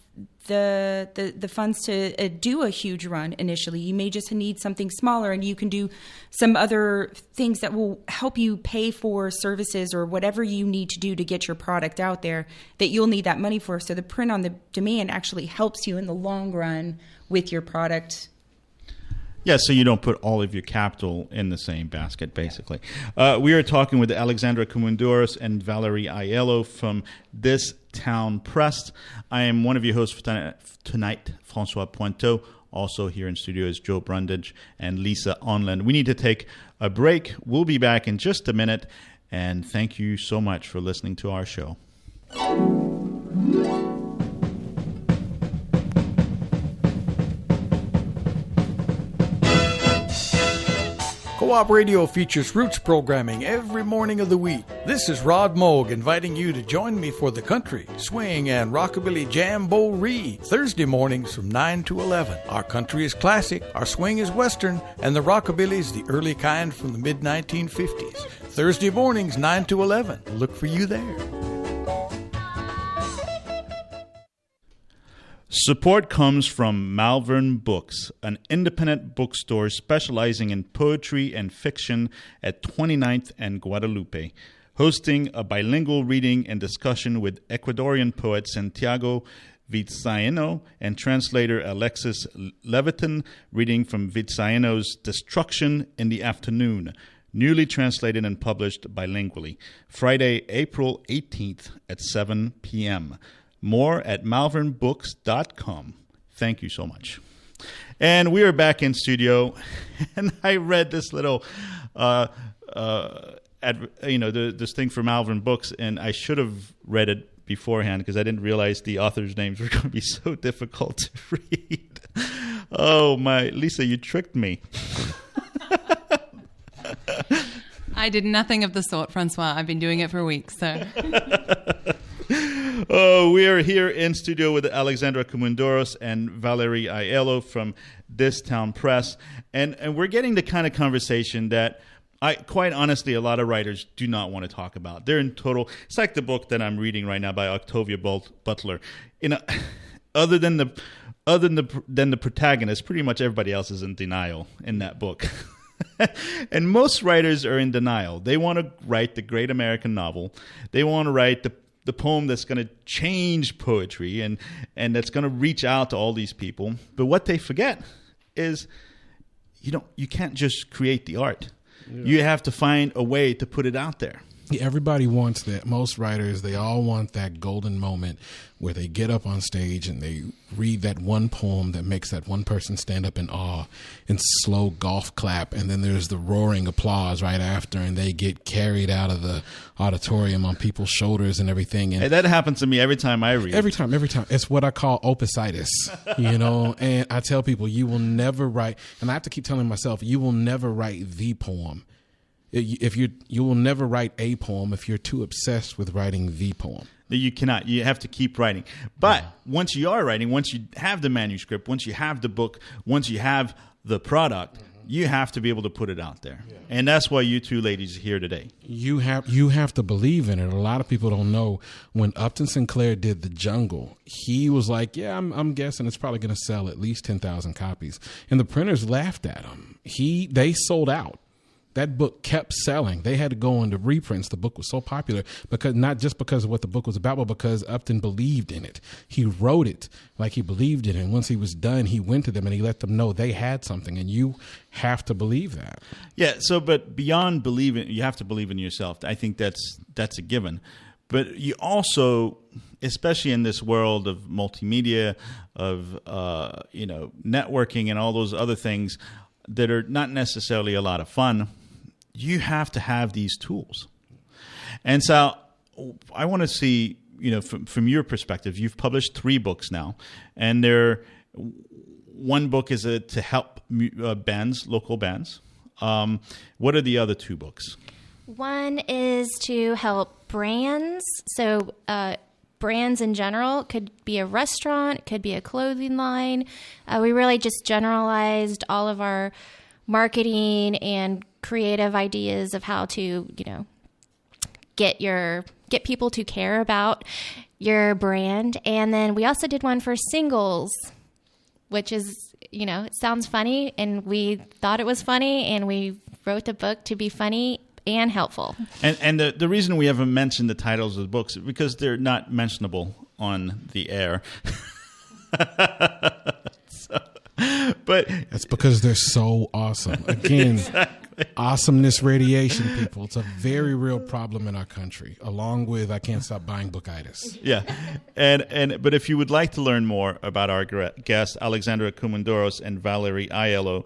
the funds to do a huge run initially. You may just need something smaller, and you can do some other things that will help you pay for services or whatever you need to do to get your product out there that you'll need that money for. So the print on the demand actually helps you in the long run with your product. Yeah, so you don't put all of your capital in the same basket, basically. We are talking with Alexandra Koumoundouros and Valerie Aiello from This Town Press. I am one of your hosts for tonight, Francois Pointeau. Also here in studio is Joe Brundage and Lisa Onland. We need to take a break. We'll be back in just a minute. And thank you so much for listening to our show. Co-op Radio features roots programming every morning of the week. This is Rod Moog inviting you to join me for the country, swing, and rockabilly jamboree Thursday mornings from 9 to 11. Our country is classic, our swing is western, and the rockabilly is the early kind from the mid-1950s. Thursday mornings 9 to 11. Look for you there. Support comes from Malvern Books, an independent bookstore specializing in poetry and fiction at 29th and Guadalupe, hosting a bilingual reading and discussion with Ecuadorian poet Santiago Vizcaíno and translator Alexis Leviton, reading from Vizcaíno's Destruction in the Afternoon, newly translated and published bilingually, Friday, April 18th at 7 p.m., More at malvernbooks.com. Thank you so much. And we are back in studio, and I read this little, this thing for Malvern Books, and I should have read it beforehand because I didn't realize the authors' names were going to be so difficult to read. Oh my, Lisa, you tricked me. I did nothing of the sort, Francois. I've been doing it for weeks, so. Oh, we are here in studio with Alexandra Koumoundouros and Valerie Aiello from This Town Press. And we're getting the kind of conversation that quite honestly, a lot of writers do not want to talk about. They're in total, it's like the book that I'm reading right now by Octavia Butler. Other than the protagonist, pretty much everybody else is in denial in that book. And most writers are in denial. They want to write the great American novel. They want to write the poem that's going to change poetry and that's going to reach out to all these people. But what they forget is you can't just create the art. Yeah. You have to find a way to put it out there. Everybody wants that. Most writers, they all want that golden moment where they get up on stage and they read that one poem that makes that one person stand up in awe and slow golf clap. And then there's the roaring applause right after, and they get carried out of the auditorium on people's shoulders and everything. And Hey, that happens to me every time I read. every time. It's what I call opicitis, and I tell people, you will never write, and I have to keep telling myself, you will never write the poem. You will never write a poem if you're too obsessed with writing the poem. You cannot. You have to keep writing. But once you are writing, once you have the manuscript, once you have the book, once you have the product, you have to be able to put it out there. Yeah. And that's why you two ladies are here today. You have to believe in it. A lot of people don't know, when Upton Sinclair did The Jungle, he was like, yeah, I'm guessing it's probably going to sell at least 10,000 copies. And the printers laughed at him. They sold out. That book kept selling. They had to go into reprints. The book was so popular, because not just because of what the book was about, but because Upton believed in it. He wrote it like he believed in it. And once he was done, he went to them and he let them know they had something. And you have to believe that. Yeah. So, but beyond believing, you have to believe in yourself. I think that's a given. But you also, especially in this world of multimedia, of networking and all those other things that are not necessarily a lot of fun, you have to have these tools. And so I want to see, from your perspective, you've published 3 books now, and one book is to help bands, local bands. What are the other 2 books? One is to help brands. So brands in general, could be a restaurant, could be a clothing line. We really just generalized all of our marketing and creative ideas of how to, get people to care about your brand. And then we also did one for singles, which is, it sounds funny, and we thought it was funny, and we wrote the book to be funny and helpful. And the reason we haven't mentioned the titles of the books is because they're not mentionable on the air. But that's because they're so awesome. Again, exactly. Awesomeness radiation, people. It's a very real problem in our country, along with I can't stop buying bookitis. Yeah. But if you would like to learn more about our guests, Alexandra Koumoundouros and Valerie Aiello,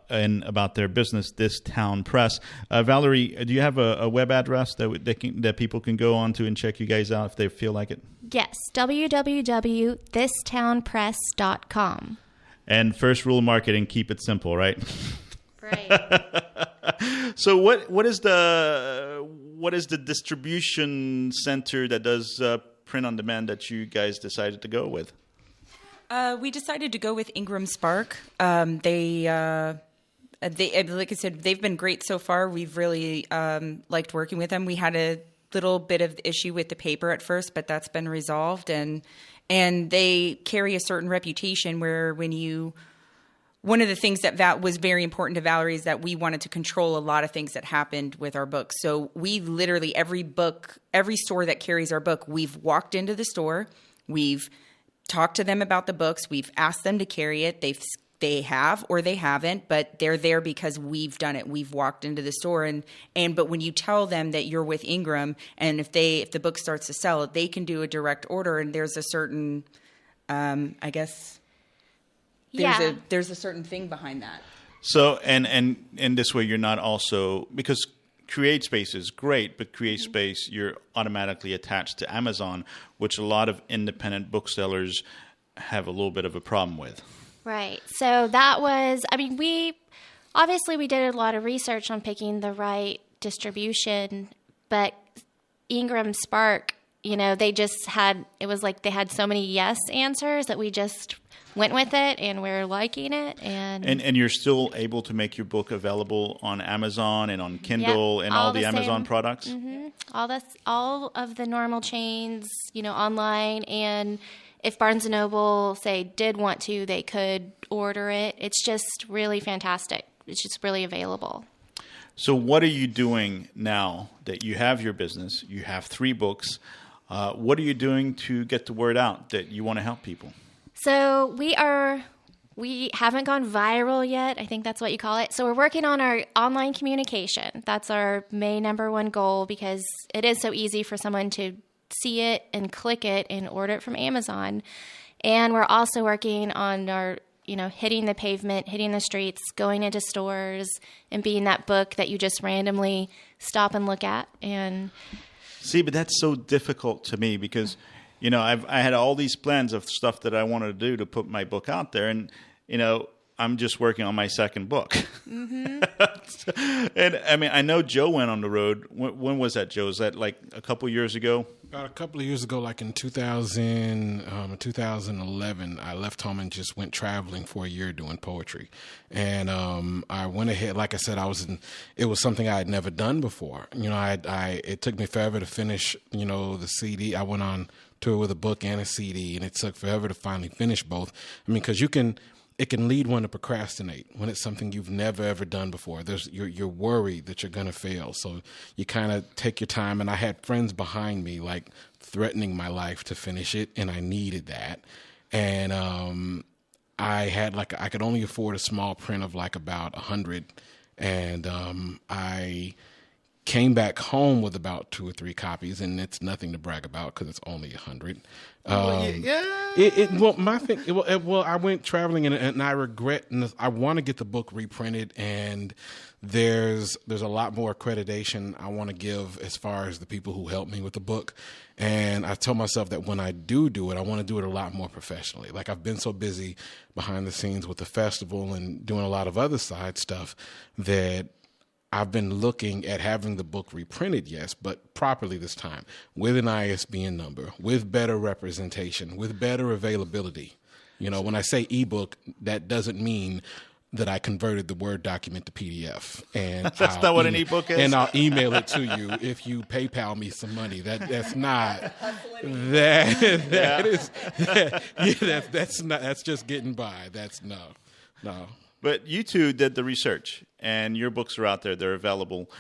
and about their business, This Town Press. Valerie, do you have a web address that people can go on to and check you guys out if they feel like it? Yes, www.thistownpress.com. And first rule of marketing, keep it simple, right? Right. So what is the distribution center that does print on demand that you guys decided to go with? We decided to go with Ingram Spark. They like I said, they've been great so far. We've really liked working with them. We had a little bit of issue with the paper at first, but that's been resolved, and they carry a certain reputation where one of the things that was very important to Valerie is that we wanted to control a lot of things that happened with our books. So we literally, every store that carries our book, we've walked into the store, we've talked to them about the books, we've asked them to carry it. They have or they haven't, but they're there because we've done it. We've walked into the store but when you tell them that you're with Ingram, and if the book starts to sell, they can do a direct order, and there's a certain, I guess, there's a certain thing behind that. So and this way you're not also, because CreateSpace is great, but CreateSpace you're automatically attached to Amazon, which a lot of independent booksellers have a little bit of a problem with. Right. So that was, we did a lot of research on picking the right distribution, but Ingram Spark, they just had so many yes answers that we just went with it, and we're liking it. And you're still able to make your book available on Amazon and on Kindle, and all the Amazon products? Mm-hmm. All of the normal chains, online, and if Barnes & Noble, did want to, they could order it. It's just really fantastic. It's just really available. So what are you doing now that you have your business, you have 3 books? What are you doing to get the word out that you want to help people? So we are we haven't gone viral yet. I think that's what you call it. So we're working on our online communication. That's our main number one goal, because it is so easy for someone to see it and click it and order it from Amazon. And we're also working on our, hitting the pavement, hitting the streets, going into stores, and being that book that you just randomly stop and look at. And see, but that's so difficult to me because, I had all these plans of stuff that I wanted to do to put my book out there, and I'm just working on my second book. Mm-hmm. And I mean, I know Joe went on the road. When was that, Joe? Was that like a couple years ago? About a couple of years ago, like in 2011, I left home and just went traveling for a year doing poetry. And I went ahead, like I said, it was something I had never done before. It took me forever to finish, the CD. I went on tour with a book and a CD, and it took forever to finally finish both. I mean, because it can lead one to procrastinate when it's something you've never, ever done before. You're worried that you're going to fail. So you kind of take your time. And I had friends behind me, like, threatening my life to finish it, and I needed that. And I could only afford a small print of like about 100. And I came back home with about 2 or 3 copies, and it's nothing to brag about because it's only 100. I went traveling and I regret, and I want to get the book reprinted, and there's a lot more accreditation I want to give as far as the people who helped me with the book. And I told myself that when I do it, I want to do it a lot more professionally. Like, I've been so busy behind the scenes with the festival and doing a lot of other side stuff that I've been looking at having the book reprinted, yes, but properly this time, with an ISBN number, with better representation, with better availability. When I say ebook, that doesn't mean that I converted the Word document to PDF. And that's not what an ebook is. And I'll email it to you if you PayPal me some money. That's not. That's just getting by. That's no. But you two did the research, and your books are out there. They're available.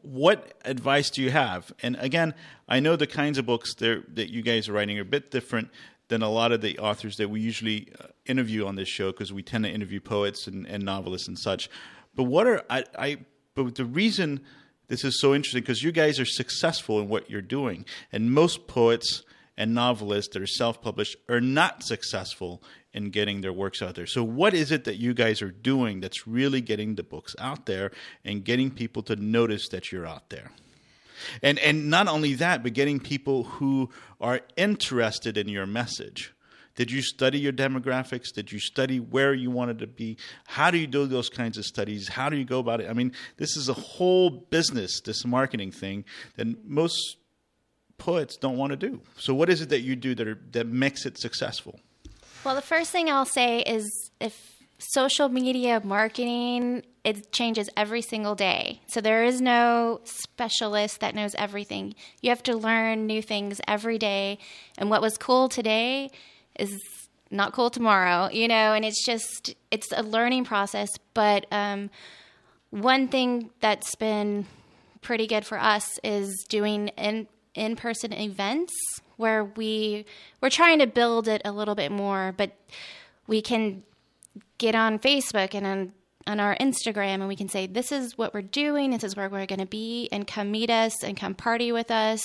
What advice do you have? And again, I know the kinds of books that you guys are writing are a bit different than a lot of the authors that we usually interview on this show, because we tend to interview poets and novelists and such. But but the reason this is so interesting, because you guys are successful in what you're doing, and most poets and novelists that are self-published are not successful in getting their works out there. So what is it that you guys are doing that's really getting the books out there and getting people to notice that you're out there? And not only that, but getting people who are interested in your message. Did you study your demographics? Did you study where you wanted to be? How do you do those kinds of studies? How do you go about it? I mean, this is a whole business, this marketing thing, that most poets don't want to do. So what is it that you do that makes it successful? Well, the first thing I'll say is, if social media marketing, it changes every single day. So there is no specialist that knows everything. You have to learn new things every day. And what was cool today is not cool tomorrow, and it's a learning process. But one thing that's been pretty good for us is doing in-person events, where we're trying to build it a little bit more, but we can get on Facebook and on our Instagram, and we can say, this is what we're doing, this is where we're going to be, and come meet us and come party with us.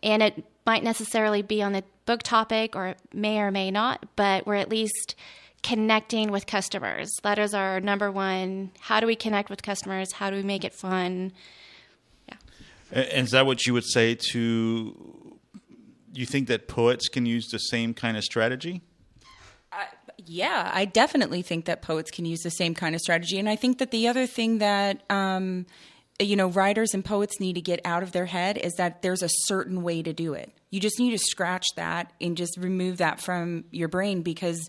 And it might necessarily be on the book topic, or it may or may not, but we're at least connecting with customers. That is our number one. How do we connect with customers? How do we make it fun? Yeah. And is that what you would say to... You think that poets can use the same kind of strategy? Yeah, I definitely think that poets can use the same kind of strategy. And I think that the other thing that, writers and poets need to get out of their head is that there's a certain way to do it. You just need to scratch that and just remove that from your brain, because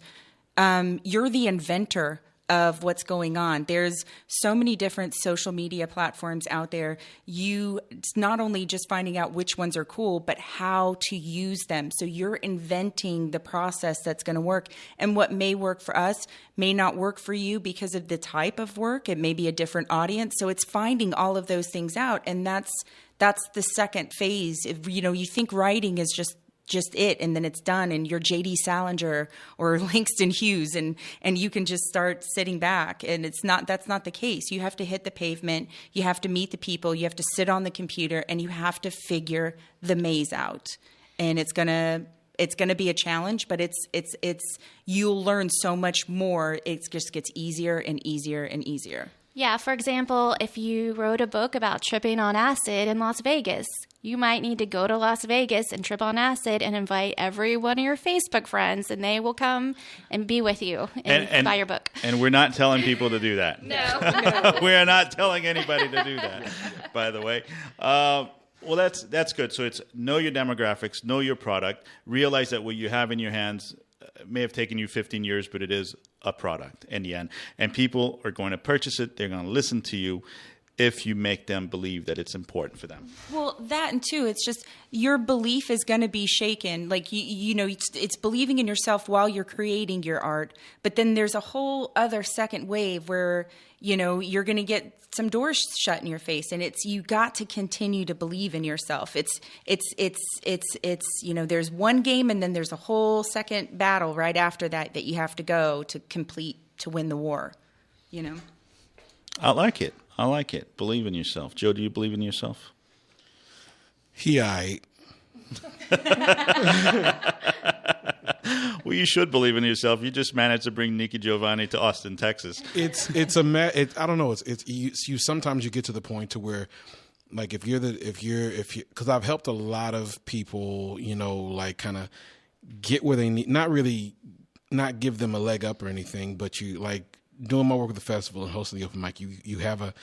you're the inventor of what's going on. There's so many different social media platforms out there. It's not only just finding out which ones are cool, but how to use them. So you're inventing the process that's going to work. And what may work for us may not work for you because of the type of work. It may be a different audience. So it's finding all of those things out. And that's the second phase. If, you think writing is just just it, and then it's done, and you're J.D. Salinger or Langston Hughes, and you can just start sitting back. And that's not the case. You have to hit the pavement, you have to meet the people, you have to sit on the computer, and you have to figure the maze out. And it's gonna be a challenge, but it's you'll learn so much more. It just gets easier and easier and easier. Yeah, for example, if you wrote a book about tripping on acid in Las Vegas, you might need to go to Las Vegas and trip on acid and invite every one of your Facebook friends, and they will come and be with you and buy your book. And we're not telling people to do that. No. We're not telling anybody to do that, by the way. Well, that's good. So it's know your demographics, know your product, realize that what you have in your hands may have taken you 15 years, but it is a product in the end. And people are going to purchase it. They're going to listen to you if you make them believe that it's important for them. Well, that and too, it's just your belief is going to be shaken. Like, you know, it's believing in yourself while you're creating your art. But then there's a whole other second wave where, you know, you're going to get some doors shut in your face, and you got to continue to believe in yourself. It's you know, there's one game, and then there's a whole second battle right after that you have to go to complete to win the war, you know. I like it. Believe in yourself. Joe, do you believe in yourself? Yeah. Well, you should believe in yourself. You just managed to bring Nikki Giovanni to Austin, Texas. I don't know. You sometimes you get to the point to where, like, if you because I've helped a lot of people, you know, like kind of get where they need, not give them a leg up or anything, but you like doing my work with the festival and hosting the open mic. You have a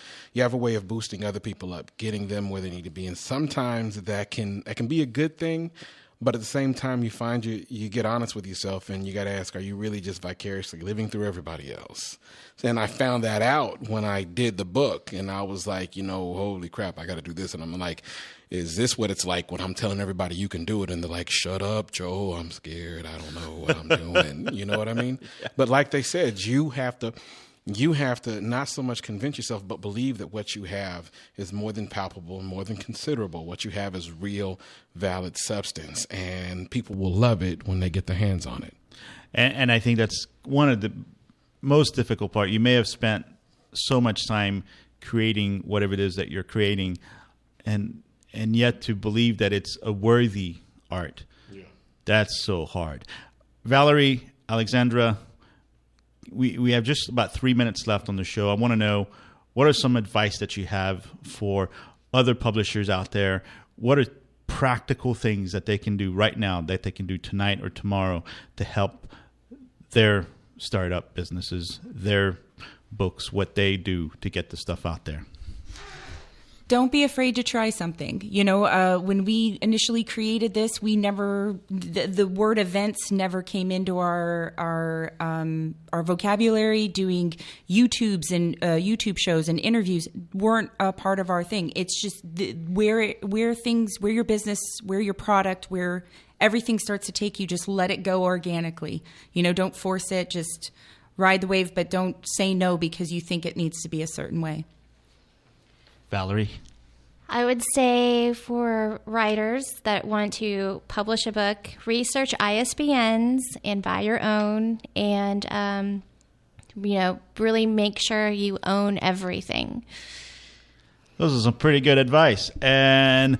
way of boosting other people up, getting them where they need to be, and sometimes that can be a good thing. But at the same time, you find you get honest with yourself, and you got to ask, are you really just vicariously living through everybody else? And I found that out when I did the book, and I was like, you know, holy crap, I got to do this. And I'm like, is this what it's like when I'm telling everybody you can do it? And they're like, shut up, Joe, I'm scared. I don't know what I'm doing. You know what I mean? But like they said, you have to not so much convince yourself, but believe that what you have is more than palpable, more than considerable. What you have is real, valid substance, and people will love it when they get their hands on it. And I think that's one of the most difficult part. You may have spent so much time creating whatever it is that you're creating, and yet to believe that it's a worthy art. Yeah. That's so hard. Valerie, Alexandra, we have just about 3 minutes left on the show. I want to know, what are some advice that you have for other publishers out there? What are practical things that they can do right now, that they can do tonight or tomorrow to help their startup businesses, their books, what they do to get the stuff out there? Don't be afraid to try something. You know, when we initially created this, the word events never came into our vocabulary. Doing YouTubes and YouTube shows and interviews weren't a part of our thing. It's just where your business, where your product, where everything starts to take you, just let it go organically. You know, don't force it. Just ride the wave, but don't say no because you think it needs to be a certain way. Valerie? I would say for writers that want to publish a book, research ISBNs and buy your own, and you know, really make sure you own everything. Those are some pretty good advice. And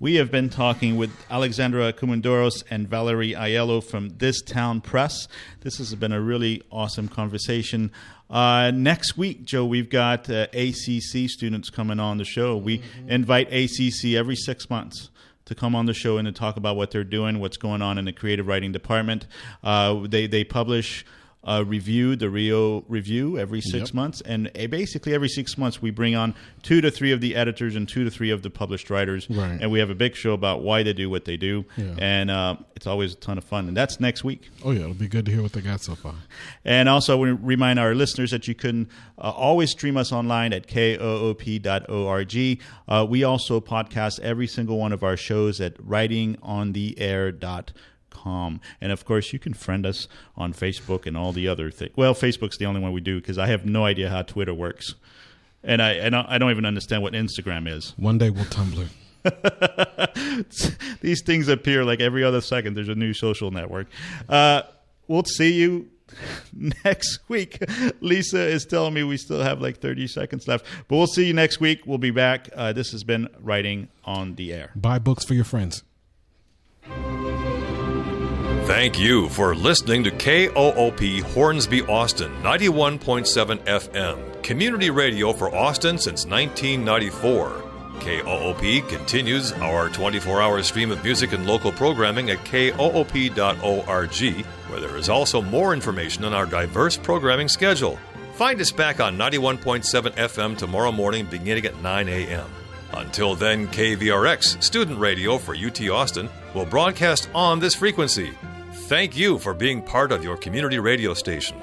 we have been talking with Alexandra Koumoundouros and Valerie Aiello from This Town Press. This has been a really awesome conversation. Next week, Joe, we've got ACC students coming on the show. We invite ACC every 6 months to come on the show and to talk about what they're doing, what's going on in the creative writing department. They publish a review, the Rio Review, every 6 months. And basically every 6 months we bring on 2 to 3 of the editors and 2 to 3 of the published writers. Right. And we have a big show about why they do what they do. Yeah. And it's always a ton of fun. And that's next week. Oh, yeah. It'll be good to hear what they got so far. And also I want to remind our listeners that you can always stream us online at koop.org. We also podcast every single one of our shows at writingontheair.com. And of course, you can friend us on Facebook and all the other things. Well, Facebook's the only one we do because I have no idea how Twitter works, and I don't even understand what Instagram is. One day we'll Tumblr. These things appear like every other second. There's a new social network. We'll see you next week. Lisa is telling me we still have like 30 seconds left, but we'll see you next week. We'll be back. This has been Writing on the Air. Buy books for your friends. Thank you for listening to KOOP Hornsby, Austin, 91.7 FM, community radio for Austin since 1994. KOOP continues our 24-hour stream of music and local programming at koop.org, where there is also more information on our diverse programming schedule. Find us back on 91.7 FM tomorrow morning beginning at 9 a.m. Until then, KVRX, student radio for UT Austin, will broadcast on this frequency. Thank you for being part of your community radio station.